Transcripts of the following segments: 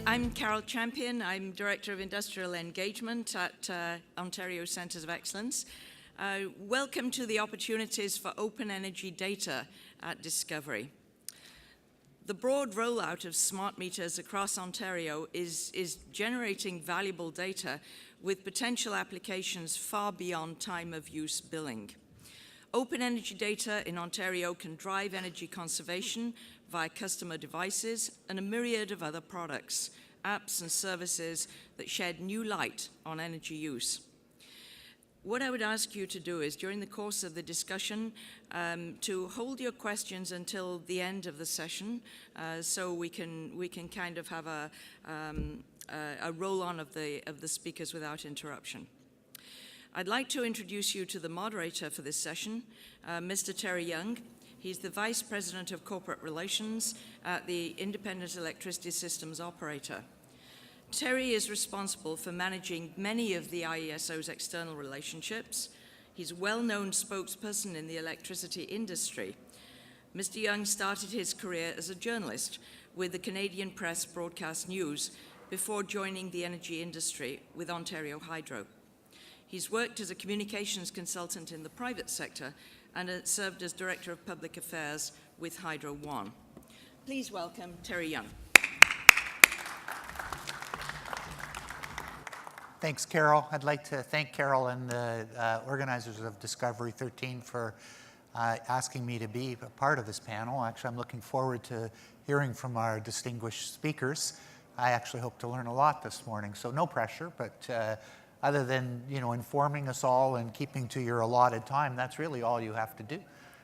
I'm Carol Champion. I'm Director of Industrial Engagement at Ontario Centres of Excellence. Welcome to the opportunities for open energy data at Discovery. The broad rollout of smart meters across Ontario is generating valuable data with potential applications far beyond time of use billing. Open energy data in Ontario can drive energy conservation via customer devices and a myriad of other products, apps and services that shed new light on energy use. What I would ask you to do is, during the course of the discussion, to hold your questions until the end of the session, so we can kind of have a roll-on of the speakers without interruption. I'd like to introduce you to the moderator for this session, Mr. Terry Young. He's the Vice President of Corporate Relations at the Independent Electricity Systems Operator. Terry is responsible for managing many of the IESO's external relationships. He's a well-known spokesperson in the electricity industry. Mr. Young started his career as a journalist with the Canadian Press Broadcast News before joining the energy industry with Ontario Hydro. He's worked as a communications consultant in the private sector and served as Director of Public Affairs with Hydro One. Please welcome Terry Young. Thanks, Carol. I'd like to thank Carol and the organizers of Discovery 13 for asking me to be a part of this panel. Actually, I'm looking forward to hearing from our distinguished speakers. I actually hope to learn a lot this morning, so no pressure, but other than, informing us all and keeping to your allotted time, that's really all you have to do.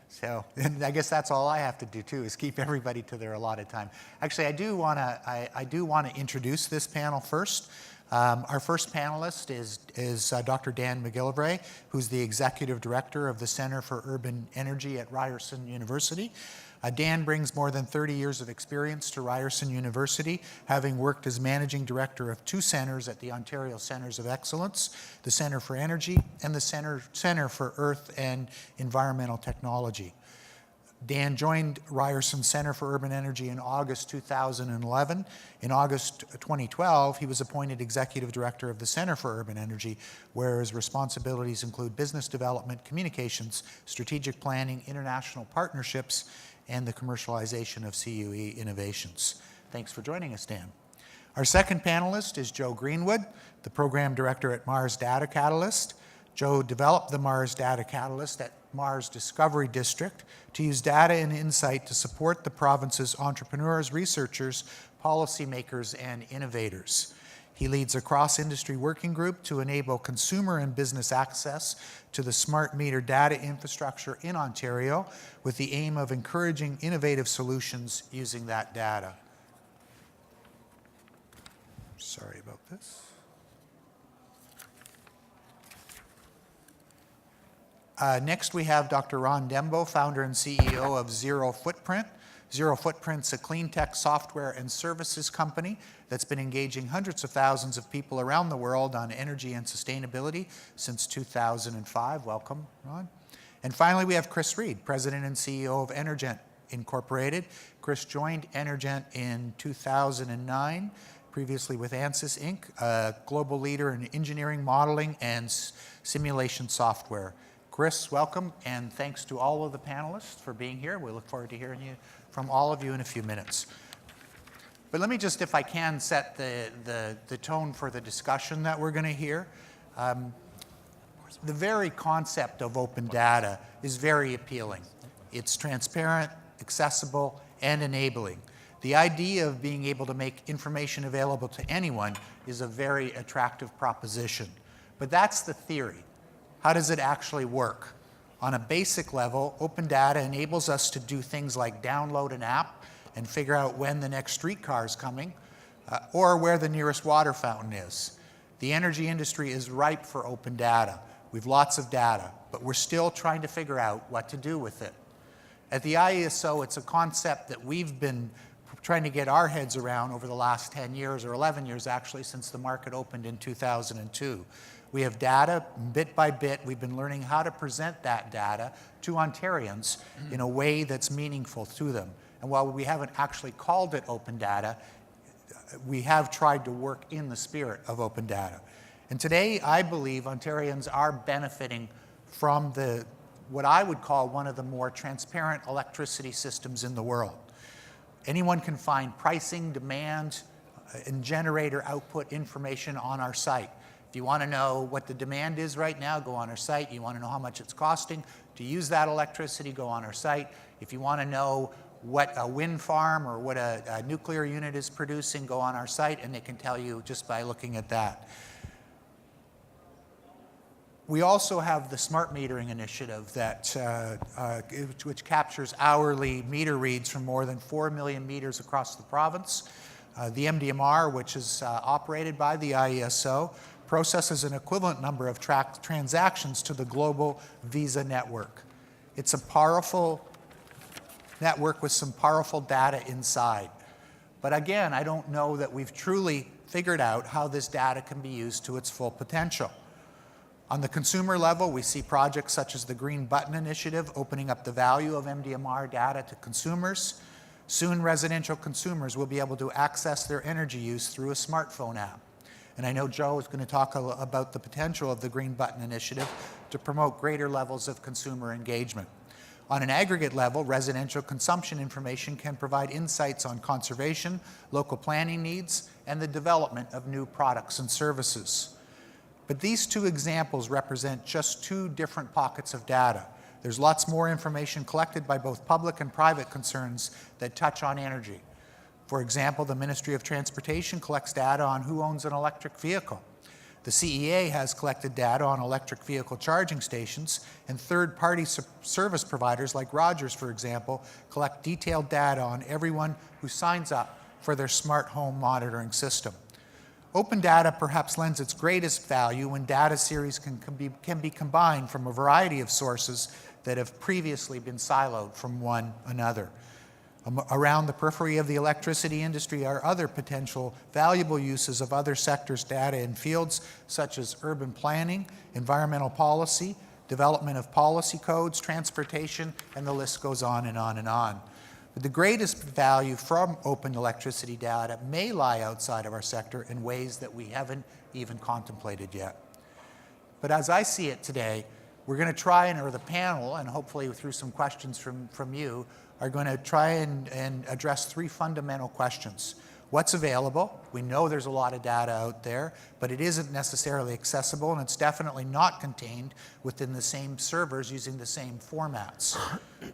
So, and I guess that's all I have to do too, is keep everybody to their allotted time. Actually, I do want to introduce this panel first. Our first panelist is Dr. Dan McGillivray, who's the Executive Director of the Center for Urban Energy at Ryerson University. Dan brings more than 30 years of experience to Ryerson University, having worked as Managing Director of two centers at the Ontario Centres of Excellence, the Centre for Energy and the Centre for Earth and Environmental Technology. Dan joined Ryerson Center for Urban Energy in August 2011. In August 2012, he was appointed Executive Director of the Center for Urban Energy, where his responsibilities include business development, communications, strategic planning, international partnerships, and the commercialization of CUE innovations. Thanks for joining us, Dan. Our second panelist is Joe Greenwood, the Program Director at Mars Data Catalyst. Joe developed the Mars Data Catalyst at Mars Discovery District to use data and insight to support the province's entrepreneurs, researchers, policymakers, and innovators. He leads a cross-industry working group to enable consumer and business access to the smart meter data infrastructure in Ontario with the aim of encouraging innovative solutions using that data. Sorry about this. Next, we have Dr. Ron Dembo, founder and CEO of Zerofootprint. Zerofootprint's a clean tech software and services company that's been engaging hundreds of thousands of people around the world on energy and sustainability since 2005. Welcome, Ron. And finally, we have Chris Reid, President and CEO of Energent Incorporated. Chris joined Energent in 2009, previously with ANSYS Inc., a global leader in engineering, modeling, and simulation software. Chris, welcome, and thanks to all of the panelists for being here. We look forward to hearing from all of you in a few minutes. But let me just, if I can, set the tone for the discussion that we're going to hear. The very concept of open data is very appealing. It's transparent, accessible, and enabling. The idea of being able to make information available to anyone is a very attractive proposition. But that's the theory. How does it actually work? On a basic level, open data enables us to do things like download an app and figure out when the next streetcar is coming, or where the nearest water fountain is. The energy industry is ripe for open data. We've lots of data, but we're still trying to figure out what to do with it. At the IESO, it's a concept that we've been trying to get our heads around over the last 10 years, or 11 years actually, since the market opened in 2002. We have data, bit by bit. We've been learning how to present that data to Ontarians in a way that's meaningful to them. And while we haven't actually called it open data, we have tried to work in the spirit of open data. And today, I believe Ontarians are benefiting from what I would call one of the more transparent electricity systems in the world. Anyone can find pricing, demand, and generator output information on our site. If you want to know what the demand is right now, go on our site. You want to know how much it's costing to use that electricity, go on our site. If you want to know what a wind farm or what a nuclear unit is producing, go on our site, and they can tell you just by looking at that. We also have the smart metering initiative which captures hourly meter reads from more than 4 million meters across the province. The MDMR, which is operated by the IESO, processes an equivalent number of transactions to the global Visa network. It's a powerful network with some powerful data inside. But again, I don't know that we've truly figured out how this data can be used to its full potential. On the consumer level, we see projects such as the Green Button Initiative opening up the value of MDMR data to consumers. Soon, residential consumers will be able to access their energy use through a smartphone app. And I know Joe is going to talk about the potential of the Green Button Initiative to promote greater levels of consumer engagement. On an aggregate level, residential consumption information can provide insights on conservation, local planning needs, and the development of new products and services. But these two examples represent just two different pockets of data. There's lots more information collected by both public and private concerns that touch on energy. For example, the Ministry of Transportation collects data on who owns an electric vehicle. The CEA has collected data on electric vehicle charging stations, and third-party service providers like Rogers, for example, collect detailed data on everyone who signs up for their smart home monitoring system. Open data perhaps lends its greatest value when data series can be combined from a variety of sources that have previously been siloed from one another. Around the periphery of the electricity industry are other potential valuable uses of other sectors' data in fields such as urban planning, environmental policy, development of policy codes, transportation, and the list goes on and on and on. But the greatest value from open electricity data may lie outside of our sector in ways that we haven't even contemplated yet. But as I see it today, we're going to try, or the panel, and hopefully through some questions from you, are going to try and address three fundamental questions. What's available? We know there's a lot of data out there, but it isn't necessarily accessible, and it's definitely not contained within the same servers using the same formats.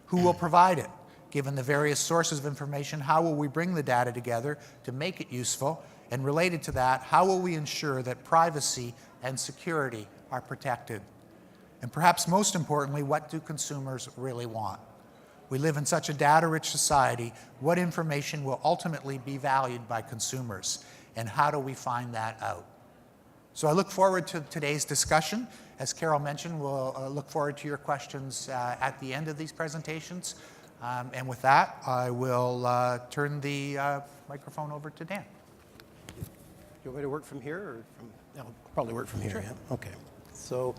Who will provide it? Given the various sources of information, how will we bring the data together to make it useful? And related to that, how will we ensure that privacy and security are protected? And perhaps most importantly, what do consumers really want? We live in such a data-rich society. What information will ultimately be valued by consumers? And how do we find that out? So I look forward to today's discussion. As Carol mentioned, we'll look forward to your questions at the end of these presentations. And with that, I will turn the microphone over to Dan. Do you want me to work from here? Or from, I'll probably work from here, sure. Yeah? Okay. So,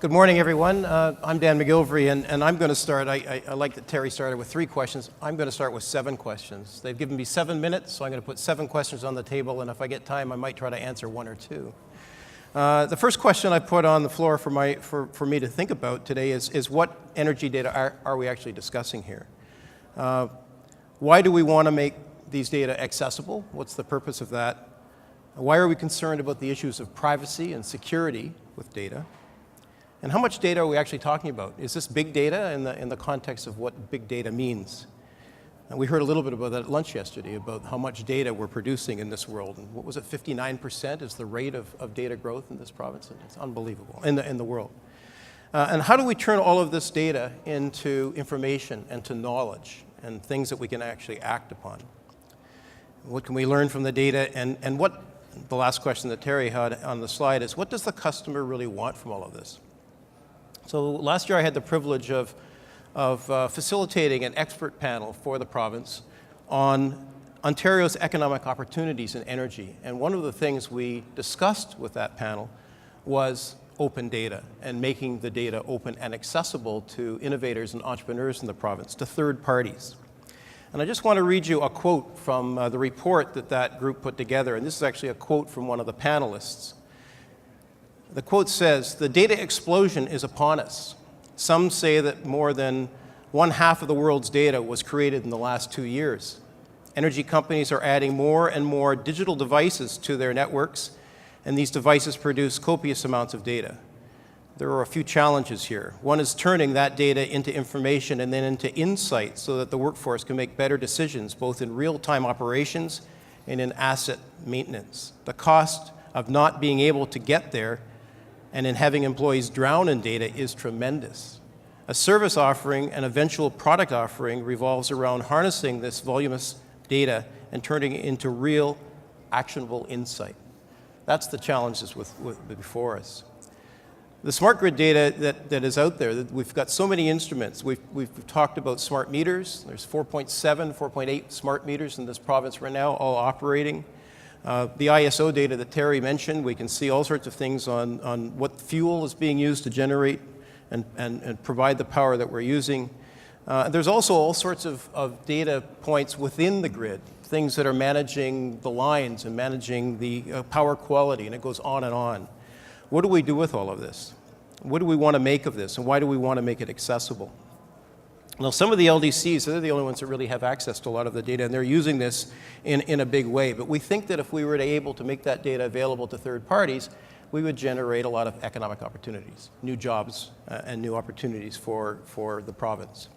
good morning, everyone. I'm Dan McGillivray, and I'm going to start. I like that Terry started with 3 questions. I'm going to start with 7 questions. They've given me 7 minutes, so I'm going to put 7 questions on the table, and if I get time, I might try to answer 1 or 2. The first question I put on the floor for me to think about today is what energy data are we actually discussing here? Why do we want to make these data accessible? What's the purpose of that? Why are we concerned about the issues of privacy and security with data? And how much data are we actually talking about? Is this big data in the context of what big data means? And we heard a little bit about that at lunch yesterday, about how much data we're producing in this world. And what was it, 59% is the rate of data growth in this province? It's unbelievable, in the world. And how do we turn all of this data into information and to knowledge and things that we can actually act upon? What can we learn from the data? And what, the last question that Terry had on the slide is, what does the customer really want from all of this? So last year I had the privilege of facilitating an expert panel for the province on Ontario's economic opportunities in energy. And one of the things we discussed with that panel was open data and making the data open and accessible to innovators and entrepreneurs in the province, to third parties. And I just want to read you a quote from the report that that group put together, and this is actually a quote from one of the panelists. The quote says, "The data explosion is upon us. Some say that more than 1/2 of the world's data was created in the last 2 years. Energy companies are adding more and more digital devices to their networks, and these devices produce copious amounts of data. There are a few challenges here. One is turning that data into information and then into insight so that the workforce can make better decisions, both in real-time operations and in asset maintenance. The cost of not being able to get there and in having employees drown in data is tremendous. A service offering and eventual product offering revolves around harnessing this voluminous data and turning it into real, actionable insight." That's the challenges before us. The smart grid data that is out there, that we've got so many instruments. We've talked about smart meters. There's 4.7, 4.8 smart meters in this province right now, all operating. The IESO data that Terry mentioned, we can see all sorts of things on what fuel is being used to generate and provide the power that we're using. There's also all sorts of data points within the grid, things that are managing the lines and managing the power quality, and it goes on and on. What do we do with all of this? What do we want to make of this, and why do we want to make it accessible? Now, some of the LDCs, they're the only ones that really have access to a lot of the data, and they're using this in a big way. But we think that if we were able to make that data available to third parties, we would generate a lot of economic opportunities, new jobs, and new opportunities for the province.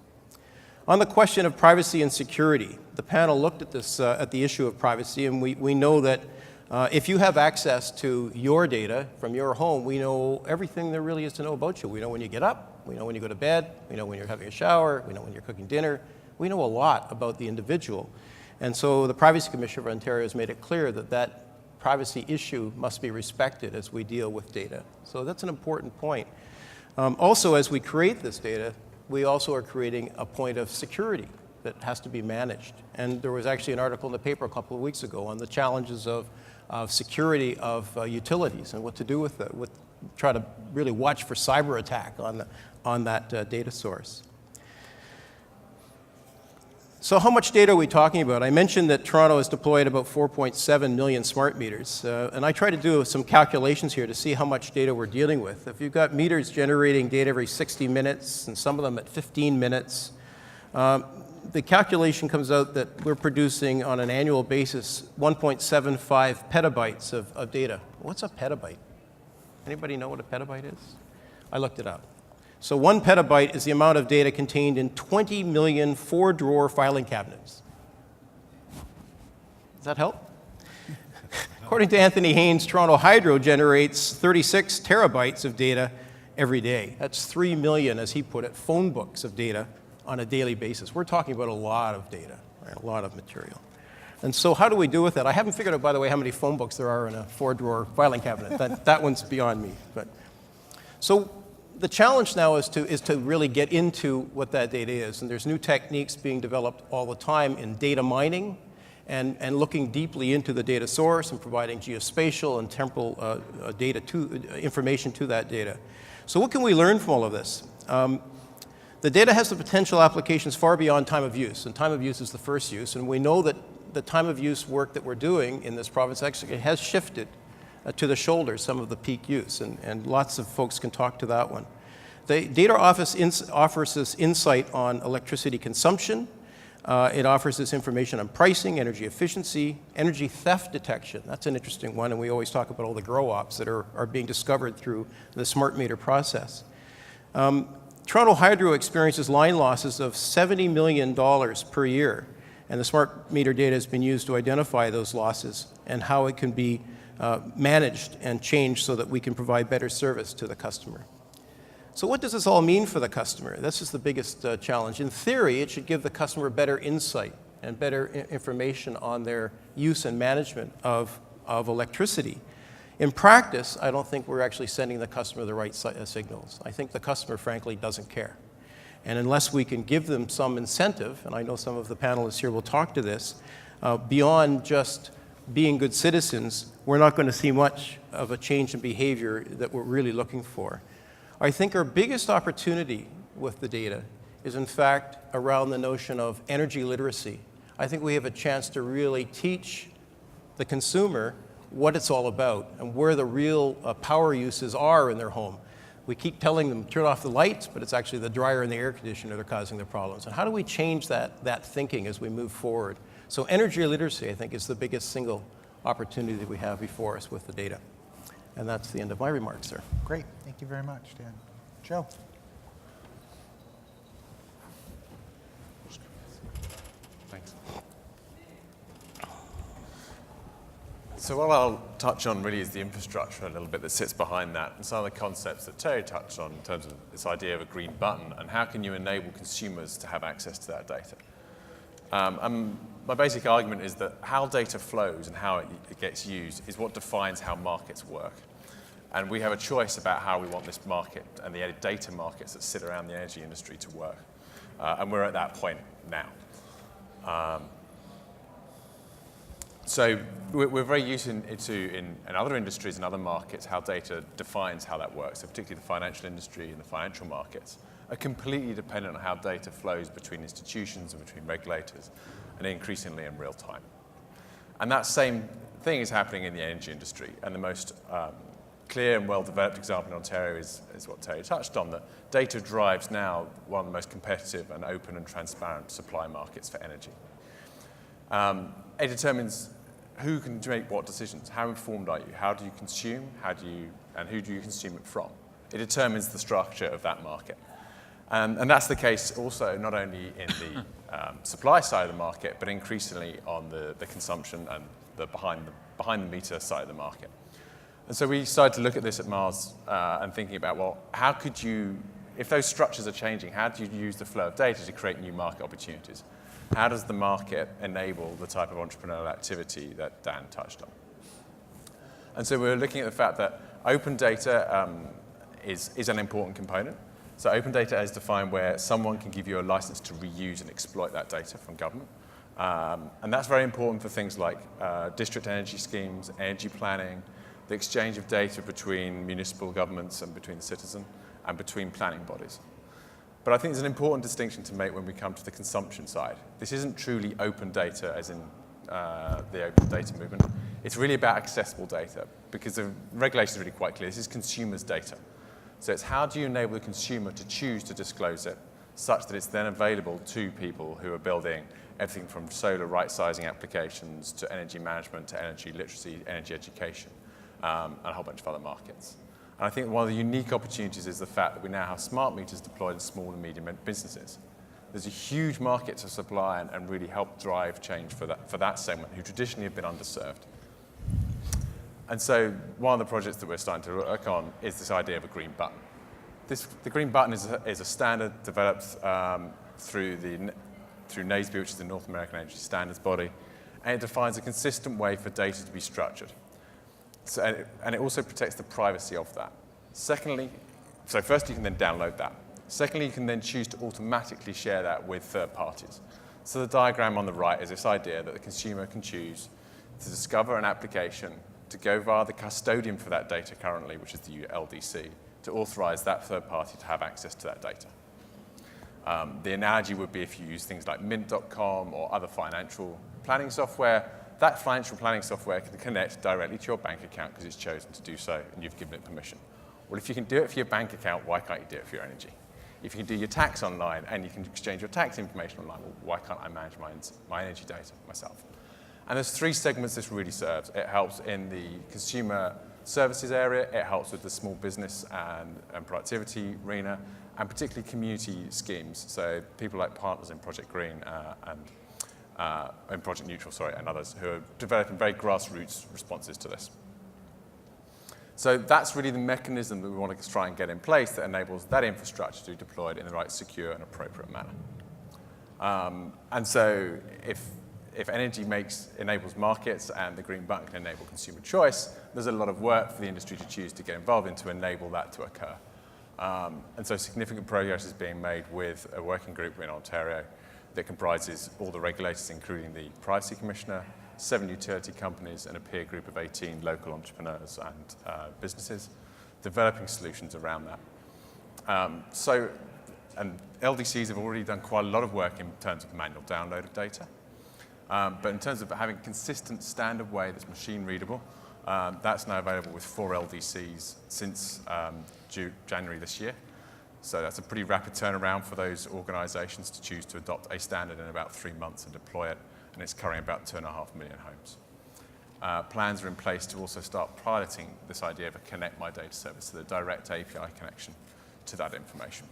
On the question of privacy and security, the panel looked at this, at the issue of privacy, and we know that if you have access to your data from your home, we know everything there really is to know about you. We know when you get up, we know when you go to bed, we know when you're having a shower, we know when you're cooking dinner. We know a lot about the individual. And so the Privacy Commissioner of Ontario has made it clear that that privacy issue must be respected as we deal with data. So that's an important point. Also, as we create this data, we also are creating a point of security that has to be managed. And there was actually an article in the paper a couple of weeks ago on the challenges of security of utilities and what to do with it, try to really watch for cyber attack on that data source. So how much data are we talking about? I mentioned that Toronto has deployed about 4.7 million smart meters, and I try to do some calculations here to see how much data we're dealing with. If you've got meters generating data every 60 minutes and some of them at 15 minutes, the calculation comes out that we're producing on an annual basis 1.75 petabytes of data. What's a petabyte? Anybody know what a petabyte is? I looked it up. So 1 petabyte is the amount of data contained in 20 million 4-drawer filing cabinets. Does that help? According to Anthony Haynes, Toronto Hydro generates 36 terabytes of data every day. That's 3 million, as he put it, phone books of data on a daily basis. We're talking about a lot of data, right? A lot of material. And so how do we do with that? I haven't figured out, by the way, how many phone books there are in a 4-drawer filing cabinet. That one's beyond me. So the challenge now is to really get into what that data is. And there's new techniques being developed all the time in data mining and looking deeply into the data source and providing geospatial and temporal information to that data. So what can we learn from all of this? The data has the potential applications far beyond time of use, and time of use is the first use, and we know that the time of use work that we're doing in this province actually has shifted to the shoulder some of the peak use, and lots of folks can talk to that one. The data office offers us insight on electricity consumption. It offers us information on pricing, energy efficiency, energy theft detection. That's an interesting one, and we always talk about all the grow-ops that are being discovered through the smart meter process. Toronto Hydro experiences line losses of $70 million per year, and the smart meter data has been used to identify those losses and how it can be managed and changed so that we can provide better service to the customer. So what does this all mean for the customer? This is the biggest challenge. In theory, it should give the customer better insight and better information on their use and management of electricity. In practice, I don't think we're actually sending the customer the right signals. I think the customer, frankly, doesn't care. And unless we can give them some incentive, and I know some of the panelists here will talk to this, beyond just being good citizens, we're not going to see much of a change in behavior that we're really looking for. I think our biggest opportunity with the data is in fact around the notion of energy literacy. I think we have a chance to really teach the consumer what it's all about and where the real power uses are in their home. We keep telling them, turn off the lights, but it's actually the dryer and the air conditioner that are causing the problems. And how do we change that thinking as we move forward? So energy literacy, I think, is the biggest single opportunity that we have before us with the data. And that's the end of my remarks, sir. Great. Thank you very much, Dan. Joe. Thanks. So what I'll touch on really is the infrastructure a little bit that sits behind that, and some of the concepts that Terry touched on in terms of this idea of a green button and how can you enable consumers to have access to that data. And my basic argument is that how data flows and how it gets used is what defines how markets work. And we have a choice about how we want this market and the data markets that sit around the energy industry to work. And we're at that point now. So we're very used in other industries and other markets how data defines how that works, so particularly the financial industry and the financial markets are completely dependent on how data flows between institutions and between regulators, and increasingly in real time. And that same thing is happening in the energy industry, and the most clear and well-developed example in Ontario is what Terry touched on, that data drives now one of the most competitive and open and transparent supply markets for energy. It determines who can make what decisions, how informed are you, how do you consume, and who do you consume it from. It determines the structure of that market. And that's the case also not only in the supply side of the market, but increasingly on the consumption and the behind the meter side of the market. And so we started to look at this at Mars and thinking about, well, how could you, if those structures are changing, how do you use the flow of data to create new market opportunities? How does the market enable the type of entrepreneurial activity that Dan touched on? And so we're looking at the fact that open data is an important component. So open data is defined where someone can give you a license to reuse and exploit that data from government. And that's very important for things like district energy schemes, energy planning, the exchange of data between municipal governments and between the citizen, and between planning bodies. But I think there's an important distinction to make when we come to the consumption side. This isn't truly open data as in the open data movement. It's really about accessible data, because the regulation is really quite clear. This is consumers' data. So it's how do you enable the consumer to choose to disclose it such that it's then available to people who are building everything from solar right-sizing applications to energy management to energy literacy, energy education, and a whole bunch of other markets. And I think one of the unique opportunities is the fact that we now have smart meters deployed in small and medium businesses. There's a huge market to supply and really help drive change for that segment who traditionally have been underserved. And so one of the projects that we're starting to work on is this idea of a green button. The green button is a standard developed through NASB, which is the North American Energy Standards body, and it defines a consistent way for data to be structured. So, and it also protects the privacy of that. Secondly, so first you can then download that. Secondly, you can then choose to automatically share that with third parties. So the diagram on the right is this idea that the consumer can choose to discover an application, to go via the custodian for that data currently, which is the LDC, to authorize that third party to have access to that data. The analogy would be if you use things like mint.com or other financial planning software, that financial planning software can connect directly to your bank account because it's chosen to do so and you've given it permission. Well, if you can do it for your bank account, why can't you do it for your energy? If you can do your tax online and you can exchange your tax information online, well, why can't I manage my energy data myself? And there's three segments this really serves. It helps in the consumer services area, it helps with the small business and productivity arena, and particularly community schemes. So people like partners in Project Green and Project Neutral, and others who are developing very grassroots responses to this. So that's really the mechanism that we want to try and get in place that enables that infrastructure to be deployed in the right secure and appropriate manner. And so if energy enables markets and the green button can enable consumer choice, there's a lot of work for the industry to choose to get involved in to enable that to occur. And so significant progress is being made with a working group in Ontario that comprises all the regulators, including the Privacy Commissioner, 7 utility companies, and a peer group of 18 local entrepreneurs and businesses, developing solutions around that. So And LDCs have already done quite a lot of work in terms of manual download of data. But in terms of having a consistent standard way that's machine readable, that's now available with 4 LDCs since January this year. So that's a pretty rapid turnaround for those organizations to choose to adopt a standard in about 3 months and deploy it, and it's covering about 2.5 million homes. Plans are in place to also start piloting this idea of a Connect My Data service, so the direct API connection to that information.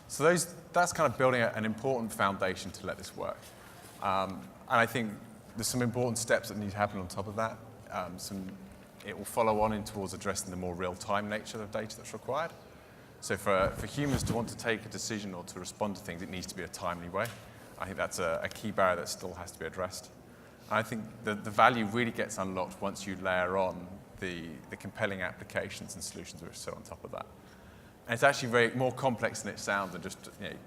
So that's kind of building an important foundation to let this work. And I think there's some important steps that need to happen on top of that. It will follow on in towards addressing the more real-time nature of data that's required. So for humans to want to take a decision or to respond to things, it needs to be a timely way. I think that's a key barrier that still has to be addressed. And I think the value really gets unlocked once you layer on the compelling applications and solutions that are still on top of that. And it's actually very more complex than it sounds than just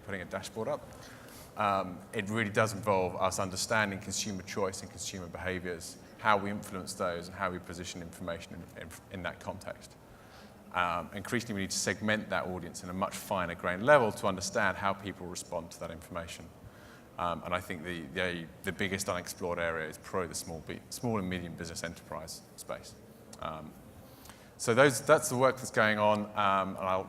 putting a dashboard up. It really does involve us understanding consumer choice and consumer behaviors, how we influence those, and how we position information in that context. Increasingly, we need to segment that audience in a much finer grain level to understand how people respond to that information. And I think the biggest unexplored area is probably the small and medium business enterprise space. So that's the work that's going on, and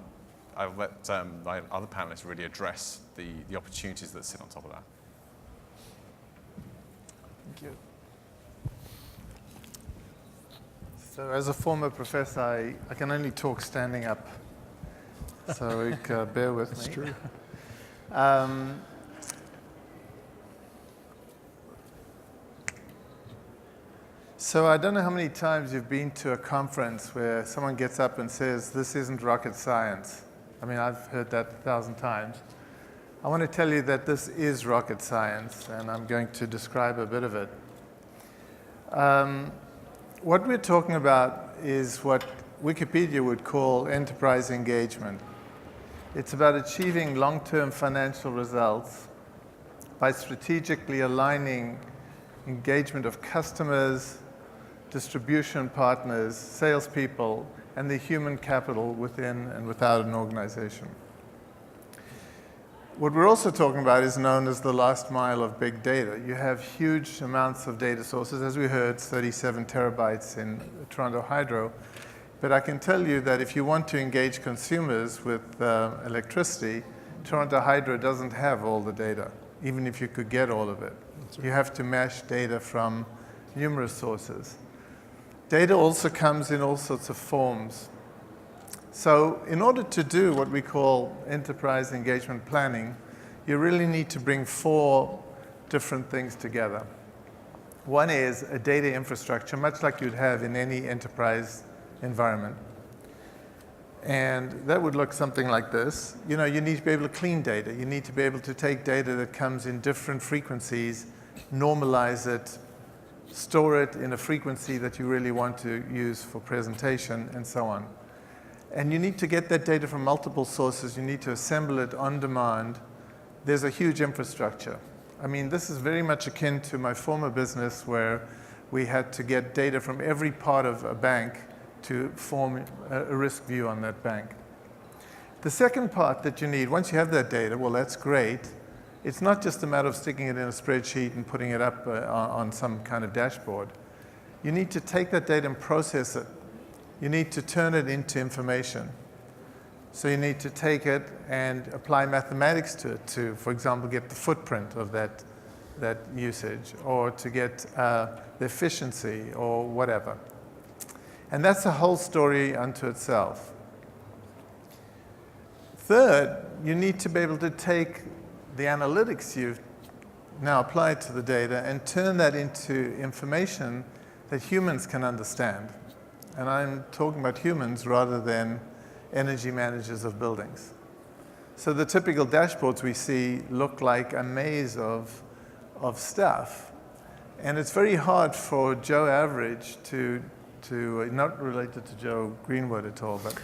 I'll let my other panelists really address the opportunities that sit on top of that. Thank you. So as a former professor, I can only talk standing up. So bear with me. That's true. So I don't know how many times you've been to a conference where someone gets up and says, this isn't rocket science. I mean, I've heard that 1,000 times. I want to tell you that this is rocket science, and I'm going to describe a bit of it. What we're talking about is what Wikipedia would call enterprise engagement. It's about achieving long-term financial results by strategically aligning engagement of customers, distribution partners, salespeople, and the human capital within and without an organization. What we're also talking about is known as the last mile of big data. You have huge amounts of data sources. As we heard, 37 terabytes in Toronto Hydro. But I can tell you that if you want to engage consumers with electricity, Toronto Hydro doesn't have all the data, even if you could get all of it. Right. You have to mash data from numerous sources. Data also comes in all sorts of forms. So in order to do what we call enterprise engagement planning, you really need to bring 4 different things together. One is a data infrastructure, much like you'd have in any enterprise environment. And that would look something like this. You know, you need to be able to clean data. You need to be able to take data that comes in different frequencies, normalize it, store it in a frequency that you really want to use for presentation, and so on. And you need to get that data from multiple sources. You need to assemble it on demand. There's a huge infrastructure. I mean, this is very much akin to my former business where we had to get data from every part of a bank to form a risk view on that bank. The second part that you need, once you have that data, well, that's great. It's not just a matter of sticking it in a spreadsheet and putting it up on some kind of dashboard. You need to take that data and process it. You need to turn it into information. So you need to take it and apply mathematics to it to, for example, get the footprint of that usage, or to get the efficiency or whatever. And that's a whole story unto itself. Third, you need to be able to take the analytics you've now applied to the data and turn that into information that humans can understand. And I'm talking about humans rather than energy managers of buildings. So the typical dashboards we see look like a maze of stuff. And it's very hard for Joe Average to not related to Joe Greenwood at all, but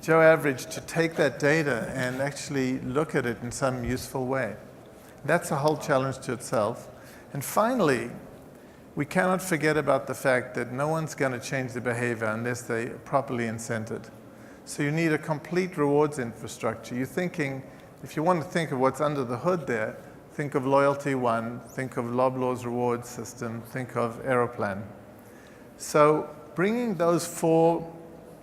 Joe Average to take that data and actually look at it in some useful way. That's a whole challenge to itself. And finally, we cannot forget about the fact that no one's going to change their behavior unless they're properly incented. So you need a complete rewards infrastructure. You're thinking, if you want to think of what's under the hood there, think of Loyalty One, think of Loblaw's reward system, think of Aeroplan. So bringing those 4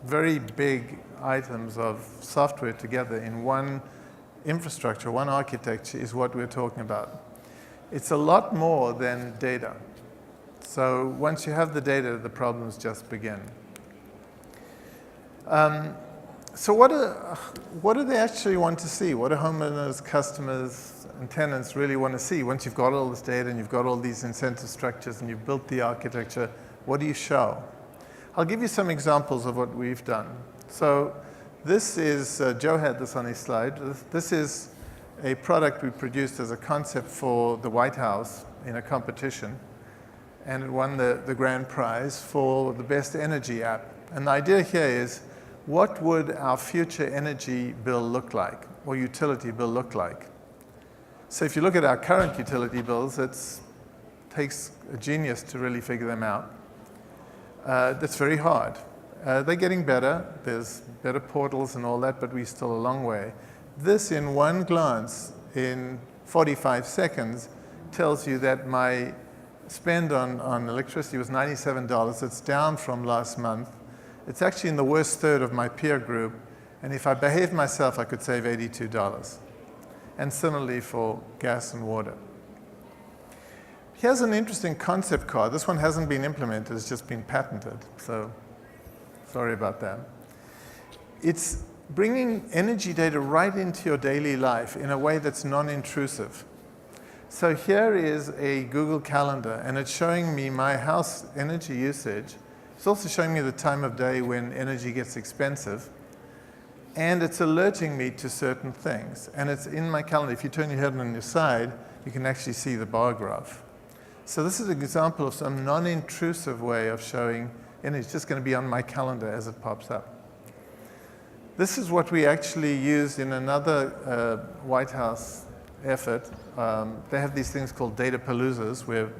very big items of software together in one infrastructure, one architecture is what we're talking about. It's a lot more than data. So once you have the data, the problems just begin. So what do they actually want to see? What do homeowners, customers, and tenants really want to see? Once you've got all this data and you've got all these incentive structures and you've built the architecture, what do you show? I'll give you some examples of what we've done. So this is, Joe had this on his slide. This is a product we produced as a concept for the White House in a competition. And it won the grand prize for the best energy app. And the idea here is, what would our future energy bill look like, or utility bill look like? So if you look at our current utility bills, it takes a genius to really figure them out. That's very hard. They're getting better. There's better portals and all that, but we're still a long way. This, in one glance, in 45 seconds, tells you that my spend on electricity was $97. It's down from last month. It's actually in the worst third of my peer group. And if I behaved myself, I could save $82. And similarly for gas and water. Here's an interesting concept card. This one hasn't been implemented. It's just been patented. So sorry about that. It's bringing energy data right into your daily life in a way that's non-intrusive. So here is a Google Calendar, and it's showing me my house energy usage. It's also showing me the time of day when energy gets expensive. And it's alerting me to certain things. And it's in my calendar. If you turn your head on your side, you can actually see the bar graph. So this is an example of some non-intrusive way of showing energy. It's just going to be on my calendar as it pops up. This is what we actually used in another White House effort. They have these things called data paloozas, where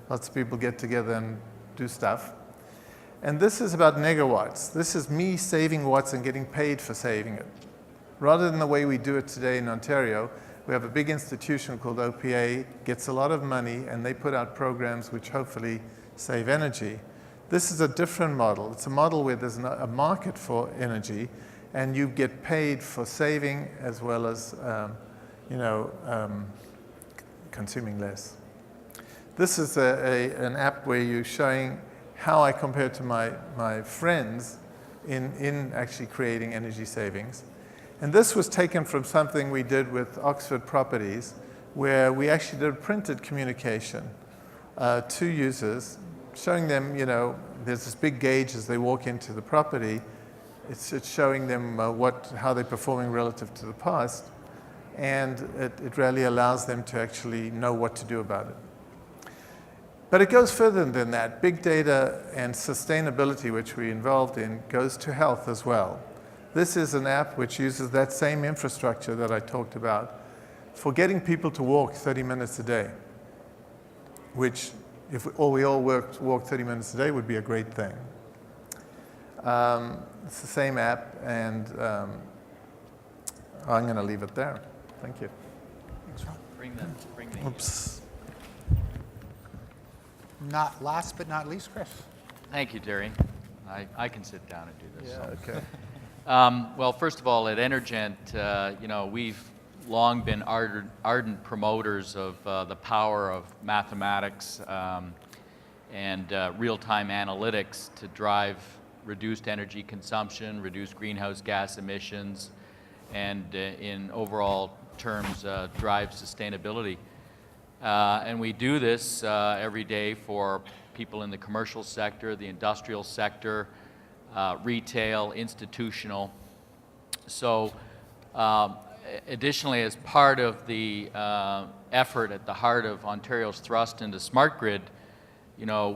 lots of people get together and do stuff. And this is about megawatts. This is me saving watts and getting paid for saving it. Rather than the way we do it today in Ontario, we have a big institution called OPA, gets a lot of money, and they put out programs which hopefully save energy. This is a different model. It's a model where there's a market for energy, and you get paid for saving as well as consuming less. This is an app where you're showing how I compare to my friends in actually creating energy savings. And this was taken from something we did with Oxford Properties, where we actually did printed communication to users, showing them, there's this big gauge as they walk into the property. It's showing them how they're performing relative to the past, and it really allows them to actually know what to do about it. But it goes further than that. Big data and sustainability, which we're involved in, goes to health as well. This is an app which uses that same infrastructure that I talked about for getting people to walk 30 minutes a day, which, if we all walk 30 minutes a day, would be a great thing. It's the same app, and I'm going to leave it there. Thank you. Thanks, Ron. Bring the Oops. Not last but not least, Chris. Thank you, Terry. I can sit down and do this. Yeah, okay. Well, first of all, at Energent, we've long been ardent promoters of the power of mathematics and real-time analytics to drive reduced energy consumption, reduce greenhouse gas emissions, and in overall terms, drive sustainability. And we do this every day for people in the commercial sector, the industrial sector, retail, institutional. So additionally, as part of the effort at the heart of Ontario's thrust into smart grid,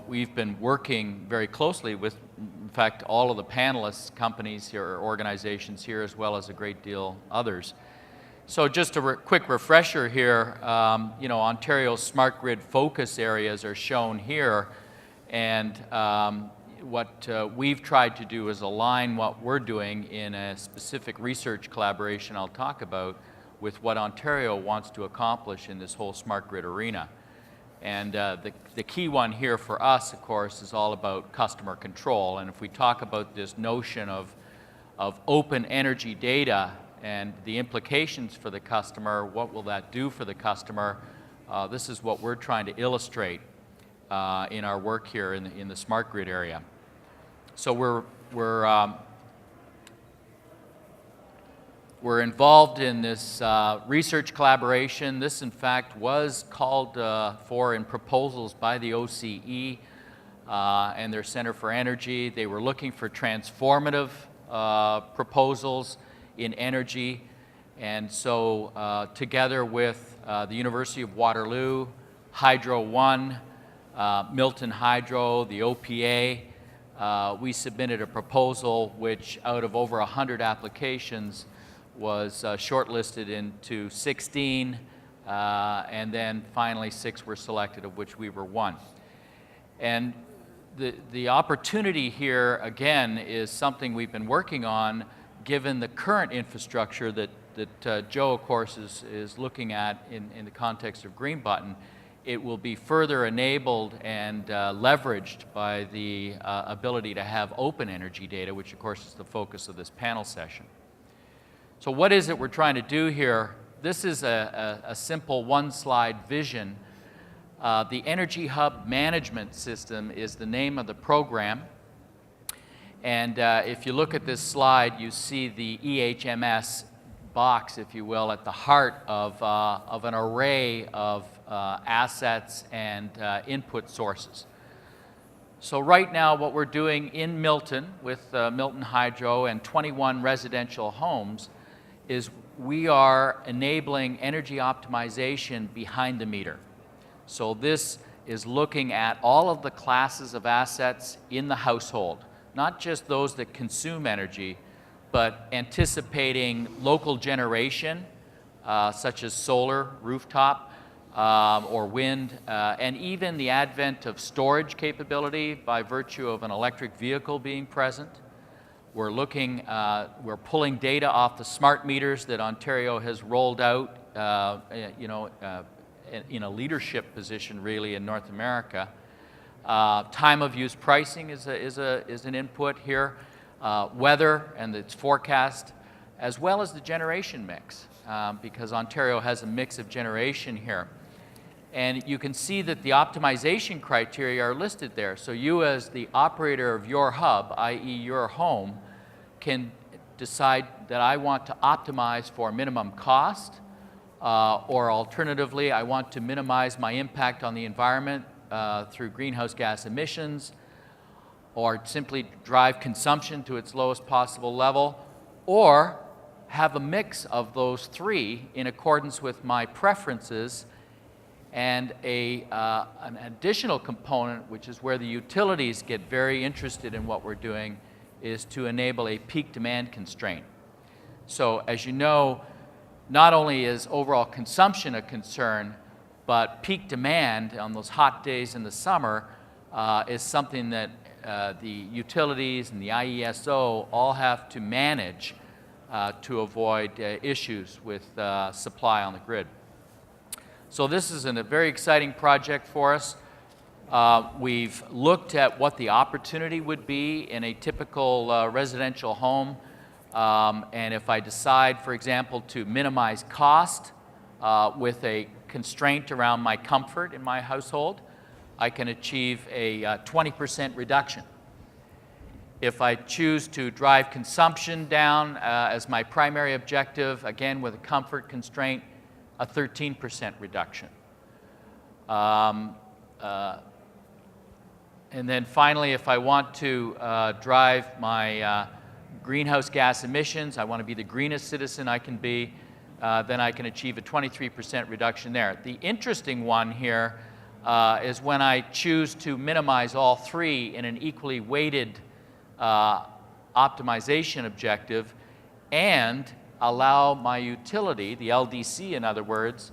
we've been working very closely with, in fact, all of the panelists, companies here, or organizations here, as well as a great deal others. So just a quick refresher here, Ontario's smart grid focus areas are shown here, and what we've tried to do is align what we're doing in a specific research collaboration I'll talk about with what Ontario wants to accomplish in this whole smart grid arena. And the key one here for us, of course, is all about customer control. And if we talk about this notion of open energy data and the implications for the customer, what will that do for the customer? This is what we're trying to illustrate in our work here in the smart grid area. So we're involved in this research collaboration. This, in fact, was called for in proposals by the OCE and their Center for Energy. They were looking for transformative proposals in energy. And so together with the University of Waterloo, Hydro One, Milton Hydro, the OPA, we submitted a proposal which, out of over 100 applications, was shortlisted into 16, and then finally 6 were selected, of which we were one. And the opportunity here, again, is something we've been working on, given the current infrastructure that Joe, of course, is looking at in the context of Green Button. It will be further enabled and leveraged by the ability to have open energy data, which, of course, is the focus of this panel session. So what is it we're trying to do here? This is a simple one-slide vision. The Energy Hub Management System is the name of the program. And if you look at this slide, you see the EHMS box, if you will, at the heart of an array of assets and input sources. So right now what we're doing in Milton with Milton Hydro and 21 residential homes is we are enabling energy optimization behind the meter. So this is looking at all of the classes of assets in the household, not just those that consume energy, but anticipating local generation, such as solar, rooftop, or wind, and even the advent of storage capability by virtue of an electric vehicle being present. We're looking, we're pulling data off the smart meters that Ontario has rolled out, in a leadership position really in North America. Time of use pricing is an input here. Weather and its forecast, as well as the generation mix, because Ontario has a mix of generation here. And you can see that the optimization criteria are listed there. So you, as the operator of your hub, i.e. your home, can decide that I want to optimize for minimum cost, or alternatively, I want to minimize my impact on the environment through greenhouse gas emissions, or simply drive consumption to its lowest possible level, or have a mix of those three in accordance with my preferences. And an additional component, which is where the utilities get very interested in what we're doing, is to enable a peak demand constraint. So as you know, not only is overall consumption a concern, but peak demand on those hot days in the summer is something that the utilities and the IESO all have to manage to avoid issues with supply on the grid. So this is a very exciting project for us. We've looked at what the opportunity would be in a typical residential home. And if I decide, for example, to minimize cost with a constraint around my comfort in my household, I can achieve a 20% reduction. If I choose to drive consumption down as my primary objective, again with a comfort constraint, a 13% reduction. And then finally, if I want to drive my greenhouse gas emissions, I want to be the greenest citizen I can be, then I can achieve a 23% reduction there. The interesting one here is when I choose to minimize all three in an equally weighted optimization objective and allow my utility, the LDC in other words,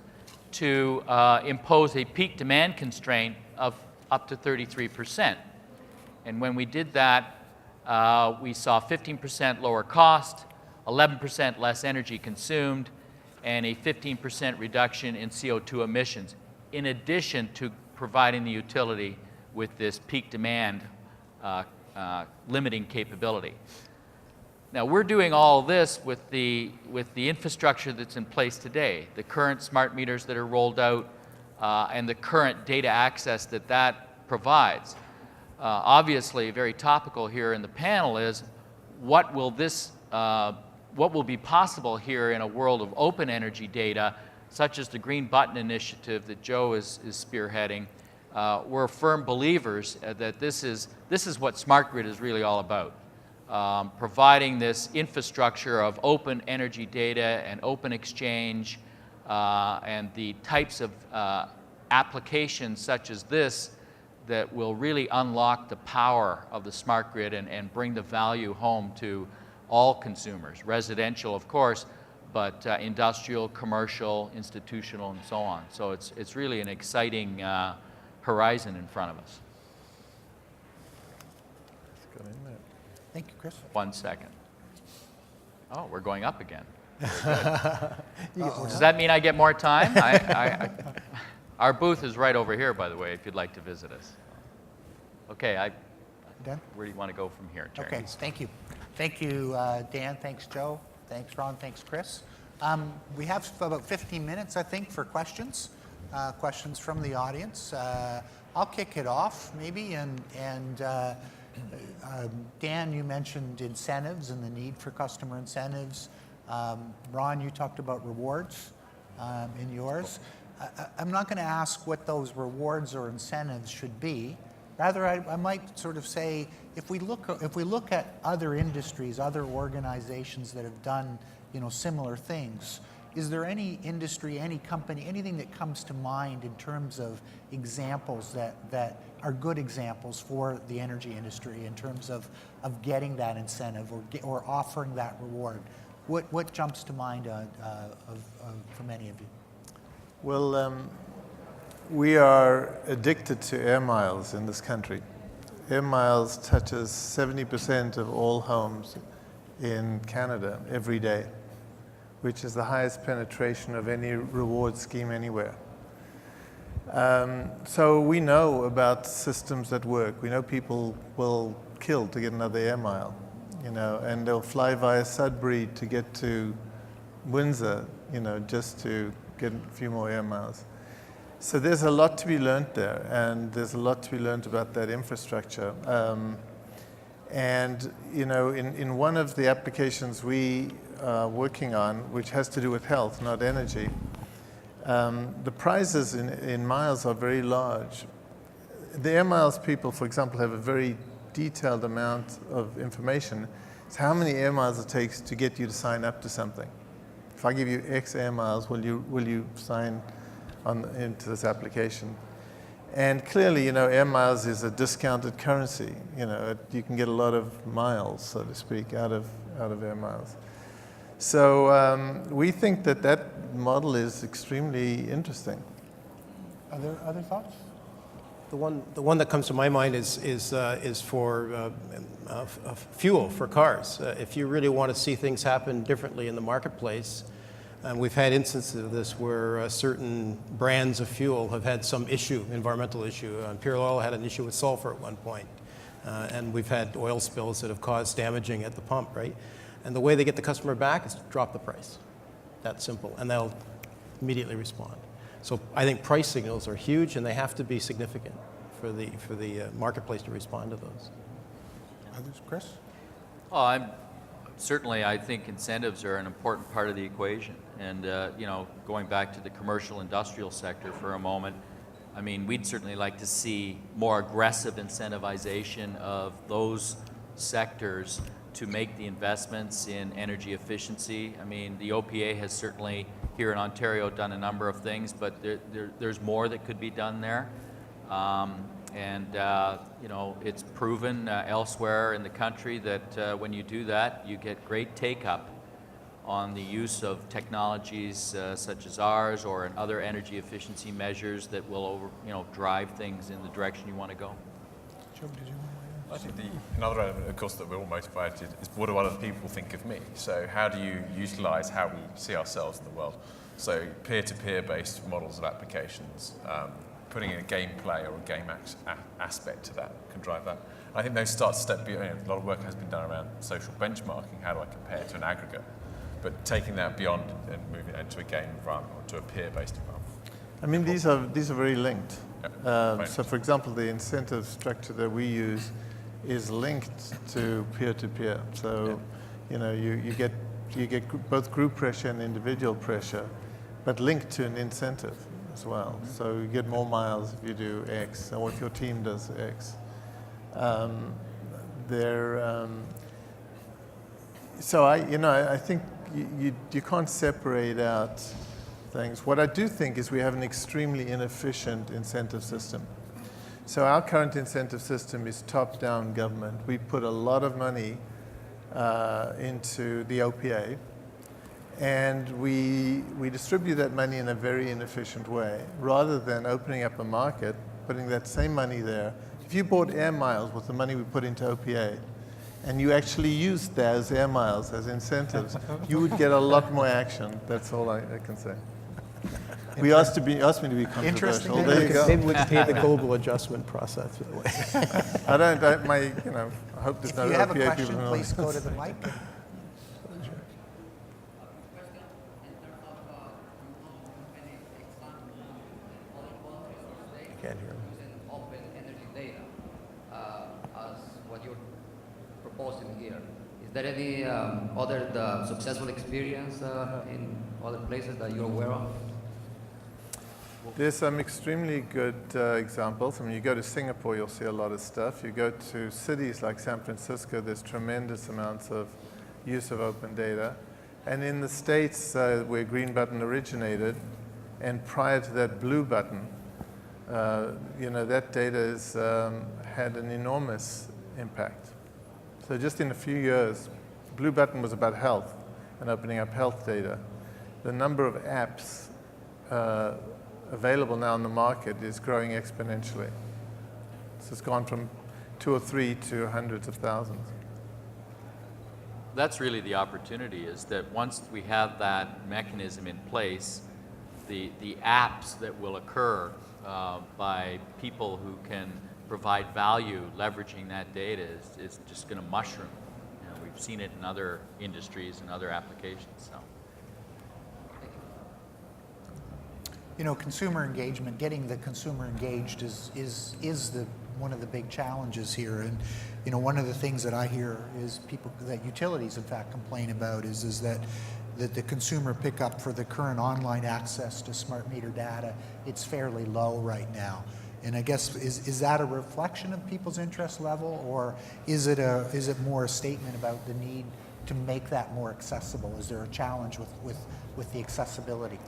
to impose a peak demand constraint of up to 33%. And when we did that, we saw 15% lower cost, 11% less energy consumed, and a 15% reduction in CO2 emissions, in addition to providing the utility with this peak demand limiting capability. Now, we're doing all this with the infrastructure that's in place today, the current smart meters that are rolled out, and the current data access that provides. Obviously, very topical here in the panel is what will be possible here in a world of open energy data, such as the Green Button Initiative that Joe is spearheading. We're firm believers that this is what smart grid is really all about. Providing this infrastructure of open energy data and open exchange and the types of applications such as this that will really unlock the power of the smart grid and bring the value home to all consumers, residential of course, but industrial, commercial, institutional, and so on. So it's really an exciting horizon in front of us. Thank you, Chris. 1 second. Oh, we're going up again. Does that mean I get more time? Our booth is right over here, by the way, if you'd like to visit us. Okay, Dan? where do you want to go from here, Terry? Okay, thank you. Thank you, Dan. Thanks, Joe. Thanks, Ron. Thanks, Chris. We have about 15 minutes, I think, for questions. Questions from the audience. I'll kick it off, maybe, and Dan, you mentioned incentives and the need for customer incentives. Ron, you talked about rewards in yours. I'm not going to ask what those rewards or incentives should be. Rather, I might sort of say, if we look at other industries, other organizations that have done, similar things, is there any industry, any company, anything that comes to mind in terms of examples that are good examples for the energy industry in terms of getting that incentive or offering that reward? What jumps to mind for many of you? Well, we are addicted to air miles in this country. Air miles touches 70% of all homes in Canada every day, which is the highest penetration of any reward scheme anywhere. So we know about systems that work. We know people will kill to get another air mile, and they'll fly via Sudbury to get to Windsor, just to get a few more air miles. So there's a lot to be learned there, and there's a lot to be learned about that infrastructure. And in one of the applications we are working on, which has to do with health, not energy, the prizes in miles are very large. The air miles people, for example, have a very detailed amount of information. It's how many air miles it takes to get you to sign up to something. If I give you X air miles, will you sign into this application? And clearly, air miles is a discounted currency. You can get a lot of miles, so to speak, out of air miles. So we think that model is extremely interesting. Are there other thoughts? The one that comes to my mind is for fuel for cars. If you really want to see things happen differently in the marketplace, and we've had instances of this where certain brands of fuel have had some issue, environmental issue. Imperial Oil had an issue with sulfur at one point, and we've had oil spills that have caused damaging at the pump, right? And the way they get the customer back is to drop the price. That simple, and they'll immediately respond. So I think price signals are huge, and they have to be significant for the marketplace to respond to those. Others, Chris? Well, certainly I think incentives are an important part of the equation. And going back to the commercial industrial sector for a moment, I mean, we'd certainly like to see more aggressive incentivization of those sectors to make the investments in energy efficiency. I mean, the OPA has certainly here in Ontario done a number of things, but there's more that could be done there. It's proven elsewhere in the country that when you do that, you get great take-up on the use of technologies such as ours or in other energy efficiency measures that will drive things in the direction you want to go. Joe, did you want to? I think another element, of course, that we're all motivated is what do other people think of me? So how do you utilize how we see ourselves in the world? So peer-to-peer based models of applications, putting in a gameplay or a game aspect to that can drive that. I think those start to step beyond. A lot of work has been done around social benchmarking. How do I compare to an aggregate? But taking that beyond and moving it into a game environment or to a peer-based environment. I mean, these are very linked. Right. So, for example, the incentive structure that we use is linked to peer-to-peer. So, you get both group pressure and individual pressure, but linked to an incentive as well. So you get more miles if you do X, or if your team does X. So I think you can't separate out things. What I do think is we have an extremely inefficient incentive system. So our current incentive system is top-down government. We put a lot of money into the OPA, and we distribute that money in a very inefficient way, rather than opening up a market, putting that same money there. If you bought air miles with the money we put into OPA, and you actually used those air miles as incentives, you would get a lot more action. That's all I can say. We asked me to be controversial. There you go. Maybe we can pay the global adjustment process for the way. I hope there's no If you have a OPA question, people in please the go to the mic. I can't hear him. Open energy data as what you're proposing here. Is there any other successful experience in other places that you're aware of? There's some extremely good examples. I mean, you go to Singapore, you'll see a lot of stuff. You go to cities like San Francisco, there's tremendous amounts of use of open data. And in the States, where Green Button originated, and prior to that, Blue Button, that data has had an enormous impact. So just in a few years, Blue Button was about health and opening up health data. The number of apps available now in the market is growing exponentially. So it's gone from 2 or 3 to hundreds of thousands. That's really the opportunity, is that once we have that mechanism in place, the apps that will occur by people who can provide value leveraging that data is just going to mushroom. We've seen it in other industries and other applications. So. Consumer engagement, getting the consumer engaged is one of the big challenges here. And one of the things that I hear is that utilities in fact complain about is that the consumer pickup for the current online access to smart meter data, it's fairly low right now. And I guess is that a reflection of people's interest level, or is it more a statement about the need to make that more accessible? Is there a challenge with the accessibility?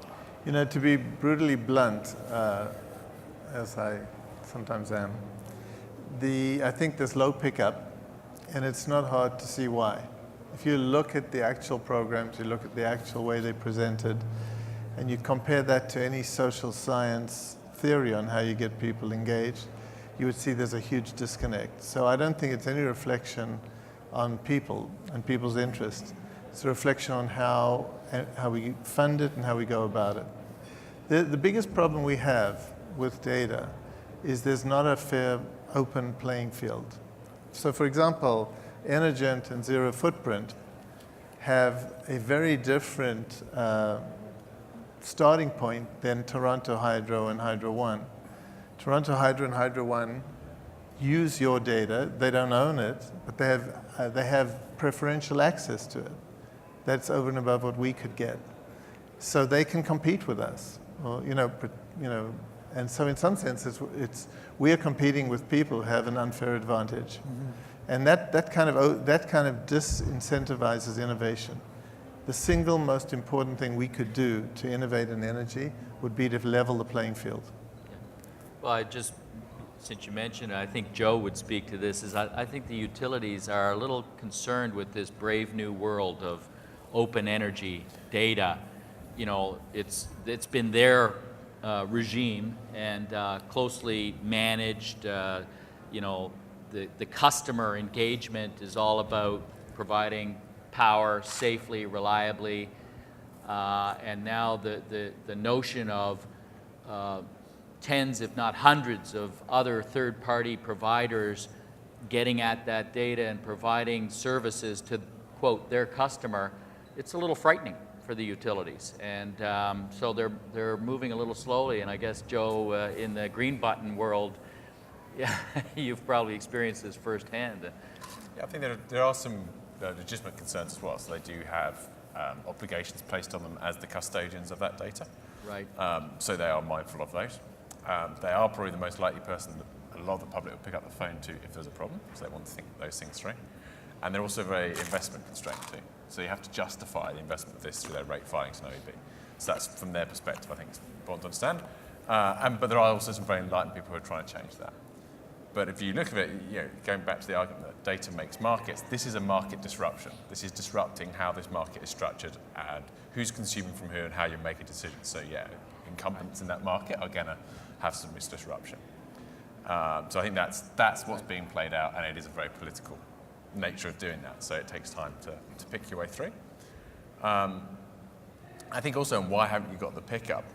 To be brutally blunt, as I sometimes am, I think there's low pickup, and it's not hard to see why. If you look at the actual programs, you look at the actual way they're presented, and you compare that to any social science theory on how you get people engaged, you would see there's a huge disconnect. So I don't think it's any reflection on people and people's interests. It's a reflection on how we fund it and how we go about it. The biggest problem we have with data is there's not a fair, open playing field. So for example, Energent and Zerofootprint have a very different starting point than Toronto Hydro and Hydro One. Toronto Hydro and Hydro One use your data. They don't own it, but they have preferential access to it. That's over and above what we could get. So they can compete with us. Well, and so in some sense, we are competing with people who have an unfair advantage. Mm-hmm. And that kind of disincentivizes innovation. The single most important thing we could do to innovate in energy would be to level the playing field. Well, since you mentioned it, I think Joe would speak to this, is I think the utilities are a little concerned with this brave new world of open energy data. It's been their regime and closely managed, the customer engagement is all about providing power safely, reliably, and now the notion of tens, if not hundreds, of other third-party providers getting at that data and providing services to, quote, their customer, it's a little frightening for the utilities. And so they're moving a little slowly, and I guess, Joe, in the green button world, yeah, you've probably experienced this firsthand. Yeah, I think there are some legitimate concerns as well. So they do have obligations placed on them as the custodians of that data. Right. So they are mindful of those. They are probably the most likely person that a lot of the public will pick up the phone to if there's a problem, so they want to think those things through. And they're also very investment constrained too. So you have to justify the investment of this through their rate filings and OEB. So that's, from their perspective, I think it's important to understand. But there are also some very enlightened people who are trying to change that. But if you look at it, going back to the argument that data makes markets, this is a market disruption. This is disrupting how this market is structured and who's consuming from who and how you make a decision. So yeah, incumbents in that market are going to have some disruption. So I think that's what's being played out, and it is a very political nature of doing that. So it takes time to pick your way through. I think also, and why haven't you got the pickup?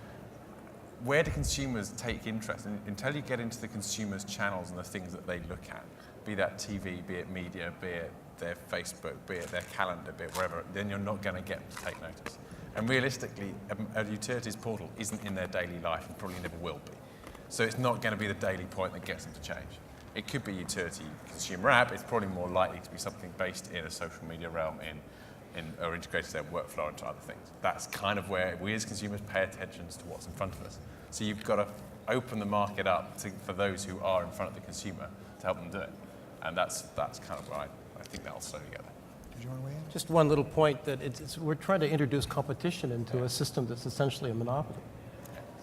Where do consumers take interest? And until you get into the consumers' channels and the things that they look at, be that TV, be it media, be it their Facebook, be it their calendar, be it wherever, then you're not going to get them to take notice. And realistically, a utilities portal isn't in their daily life and probably never will be. So it's not going to be the daily point that gets them to change. It could be a utility consumer app. It's probably more likely to be something based in a social media realm or integrated their workflow into other things. That's kind of where we as consumers pay attention to what's in front of us. So you've got to open the market up for those who are in front of the consumer to help them do it. And that's kind of where I think that'll slowly get there. Did you want to weigh in? Just one little point that we're trying to introduce competition into a system that's essentially a monopoly.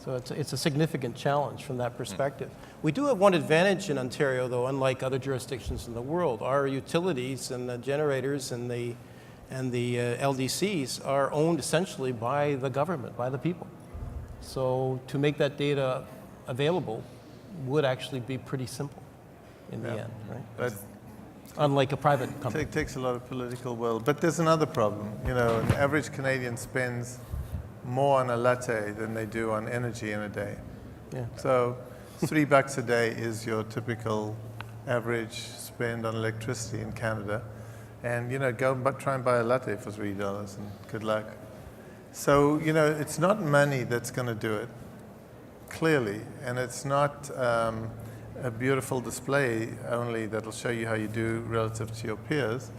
So it's a significant challenge from that perspective. We do have one advantage in Ontario, though, unlike other jurisdictions in the world. Our utilities and the generators and the LDCs are owned essentially by the government, by the people. So to make that data available would actually be pretty simple in the end, right? But unlike a private company. it takes a lot of political will. But there's another problem. An average Canadian spends more on a latte than they do on energy in a day. Yeah. So $3 a day is your typical average spend on electricity in Canada. And, go try and buy a latte for $3 and good luck. So, it's not money that's going to do it, clearly. And it's not a beautiful display only that'll show you how you do relative to your peers,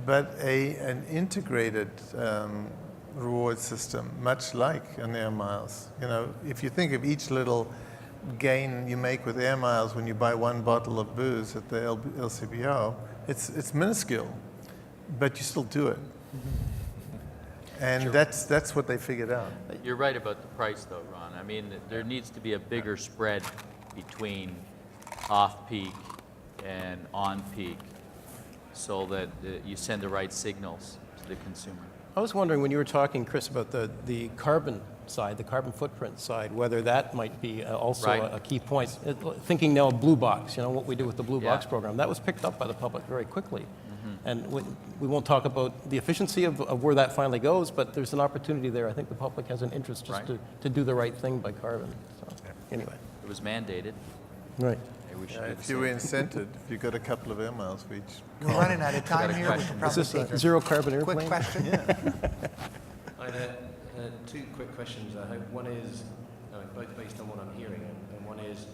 but an integrated reward system, much like an air miles. If you think of each little gain you make with air miles when you buy one bottle of booze at the LCBO, it's minuscule, but you still do it. And Sure. that's what they figured out. You're right about the price, though, Ron. I mean, there needs to be a bigger spread between off-peak and on-peak so that you send the right signals to the consumer. I was wondering when you were talking, Chris, about the carbon side, the carbon footprint side, whether that might be also Right. a key point. Thinking now of Blue Box, what we do with the Blue Yeah. Box program, that was picked up by the public very quickly. And we won't talk about the efficiency of where that finally goes, but there's an opportunity there. I think the public has an interest just Right. to do the right thing by carbon. So, anyway. It was mandated. Right. Maybe we should do the If you same. were incented, if you got a couple of air miles for each. We're running out of time Got a here. We question. can Is probably this take a zero carbon airplane? quick question. I had two quick questions. I hope one is both based on what I'm hearing, and one is,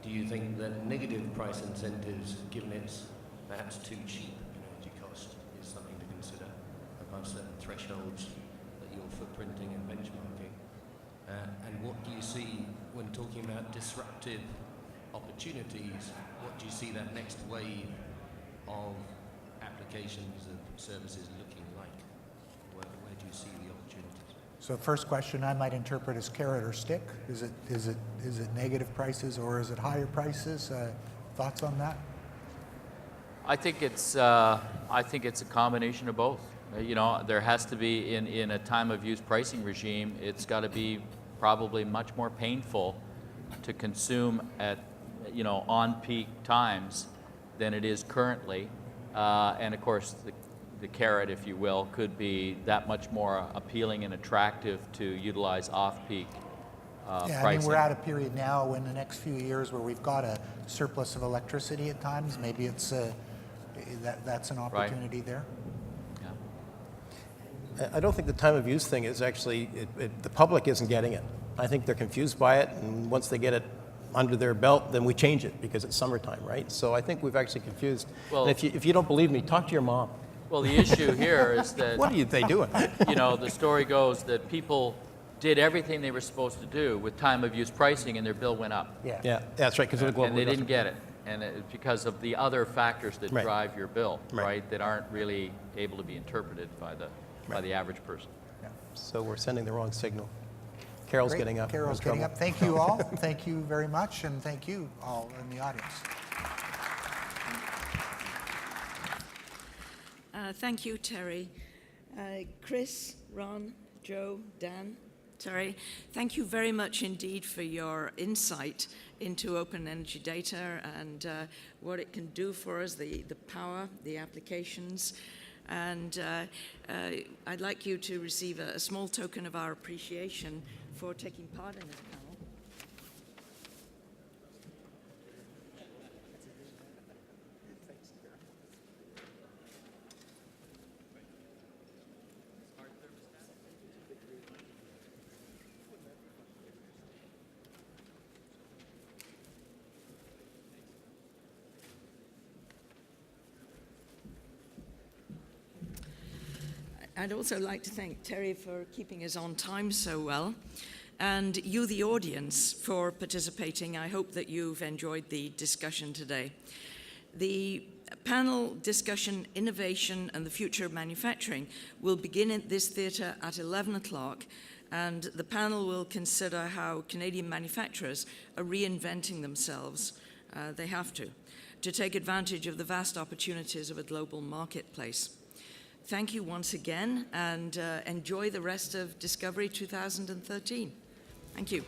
do you think that negative price incentives, given it's perhaps too cheap in energy cost, is something to consider above certain thresholds that you're footprinting and benchmarking? And what do you see when talking about disruptive opportunities? What do you see that next wave of applications of services looking like? Where do you see the opportunities? So first question I might interpret as carrot or stick. Is it negative prices or is it higher prices? Thoughts on that? I think it's a combination of both. There has to be in a time of use pricing regime. It's got to be probably much more painful to consume at on peak times than it is currently. And of course, the carrot, if you will, could be that much more appealing and attractive to utilize off-peak Yeah, pricing. I mean, we're at a period now in the next few years where we've got a surplus of electricity at times. Maybe it's that's an opportunity there. I don't think the time of use thing is actually, the public isn't getting it. I think they're confused by it, and once they get it under their belt, then we change it because it's summertime, right? So I think we've actually confused. Well, and if you don't believe me, talk to your mom. Well, the issue here is that, What are they doing? you know, the story goes that people did everything they were supposed to do with time of use pricing, and their bill went up. Yeah. Yeah, that's right, because of the global And they didn't industrial- get it. And it's because of the other factors that Right. drive your bill, Right. right, that aren't really able to be interpreted by the average person. So we're sending the wrong signal. Carol's Great. getting up. We're in Carol's getting trouble. up. Thank you all. Thank you very much, and thank you all in the audience. Thank you, Terry. Chris, Ron, Joe, Dan, Terry, thank you very much indeed for your insight into open energy data and what it can do for us, the power, the applications. And I'd like you to receive a small token of our appreciation for taking part in this panel. I'd also like to thank Terry for keeping us on time so well, and you, the audience, for participating. I hope that you've enjoyed the discussion today. The panel discussion, Innovation and the Future of Manufacturing, will begin at this theatre at 11 o'clock, and the panel will consider how Canadian manufacturers are reinventing themselves, they have to take advantage of the vast opportunities of a global marketplace. Thank you once again, and enjoy the rest of Discovery 2013. Thank you.